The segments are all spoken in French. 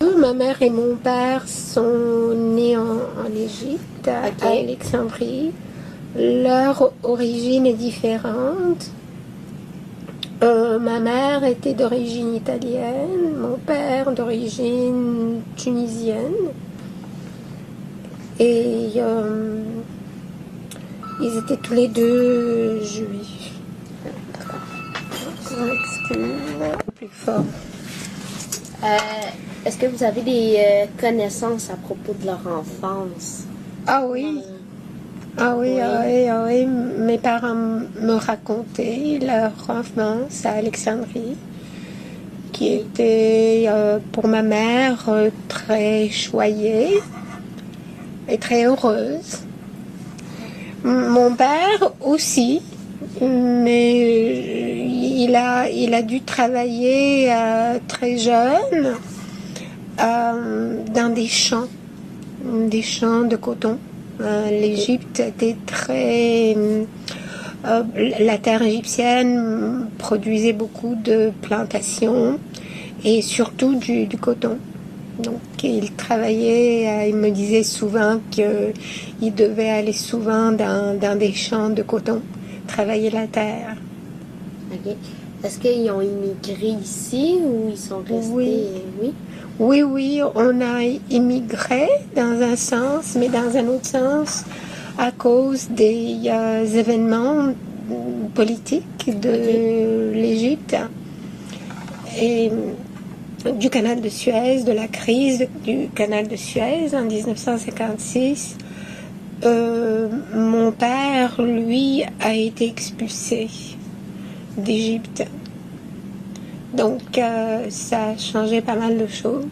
Ma mère et mon père sont nés en Égypte, à Alexandrie. Leur origine est différente. Ma mère était d'origine italienne, mon père d'origine tunisienne. Et ils étaient tous les deux juifs. Je m'excuse. Plus fort. Est-ce que vous avez des connaissances à propos de leur enfance? Ah oui. Ah oui, oui. Ah oui, ah oui. Mes parents me racontaient leur enfance à Alexandrie, qui était pour ma mère très choyée et très heureuse. Mon père aussi, mais il a dû travailler très jeune dans des champs de coton. L'Égypte était très... la terre égyptienne produisait beaucoup de plantations et surtout du coton. Donc il travaillait, il me disait souvent qu'il devait aller souvent dans des champs de coton, travailler la terre. Ok. Est-ce qu'ils ont immigré ici ou ils sont restés? Oui. Oui, on a immigré dans un sens, mais dans un autre sens, à cause des événements politiques de l'Égypte et du canal de Suez, de la crise du canal de Suez en 1956. Mon père, lui, a été expulsé d'Égypte. Donc, ça a changé pas mal de choses.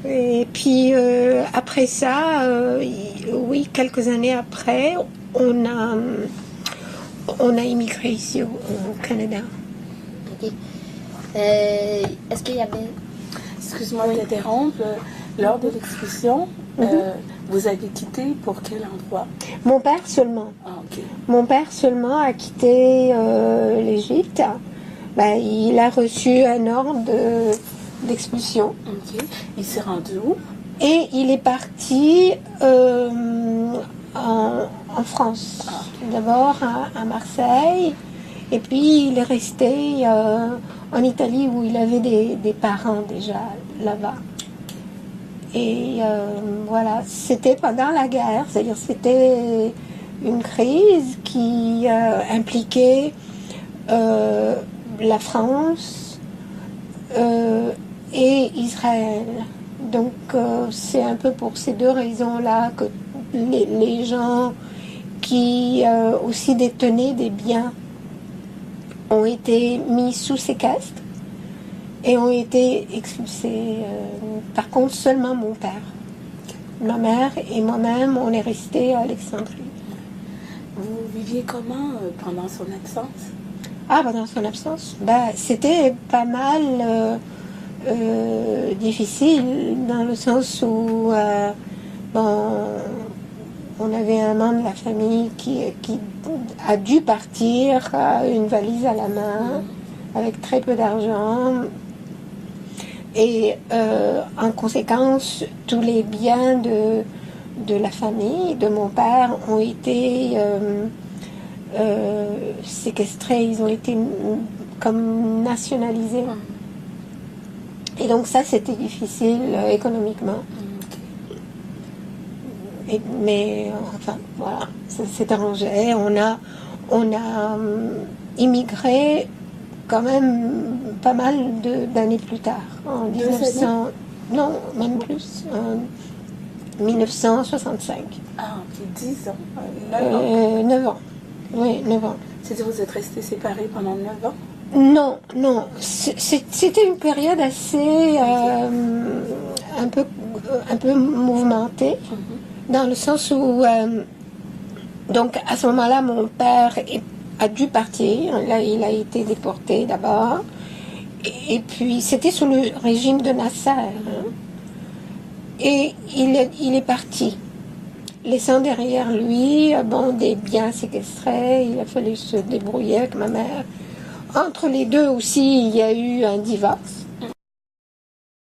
Et puis, après ça, oui, quelques années après, on a immigré ici au Canada. Ok. Est-ce qu'il y avait... Excuse-moi de t'interrompre. Lors de l'expulsion, vous avez quitté pour quel endroit? Mon père seulement. Ah, ok. Mon père seulement a quitté l'Égypte. Ben, il a reçu un ordre d'expulsion. Ok. Il s'est rendu où? Et il est parti en France. Ah. D'abord à Marseille. Et puis il est resté en Italie où il avait des parents déjà là-bas. Et voilà, c'était pendant la guerre. C'est-à-dire c'était une crise qui impliquait la France et Israël. Donc c'est un peu pour ces deux raisons-là que les gens qui aussi détenaient des biens ont été mis sous séquestre et ont été expulsés. Par contre, seulement mon père. Ma mère et moi-même, on est restés à Alexandrie. Vous viviez comment pendant son absence? Pendant son absence, c'était pas mal difficile dans le sens où on avait un membre de la famille qui a dû partir, une valise à la main, avec très peu d'argent. Et en conséquence, tous les biens de la famille, de mon père, ont été séquestrés, ils ont été comme nationalisés. Et donc ça, c'était difficile économiquement. Mais enfin, voilà, ça s'est arrangé. On a immigré quand même pas mal d'années plus tard. En 1900, non, même plus. En 1965. Ah, ok, 10 ans. 9 ans. Oui, 9 ans. C'est-à-dire que vous êtes restés séparés pendant 9 ans? Non. C'était une période assez un peu mouvementée, dans le sens où donc à ce moment-là, mon père a dû partir. Là, il a été déporté d'abord, et puis c'était sous le régime de Nasser. Et il est parti, laissant derrière lui des biens séquestrés. Il a fallu se débrouiller avec ma mère. Entre les deux aussi, il y a eu un divorce.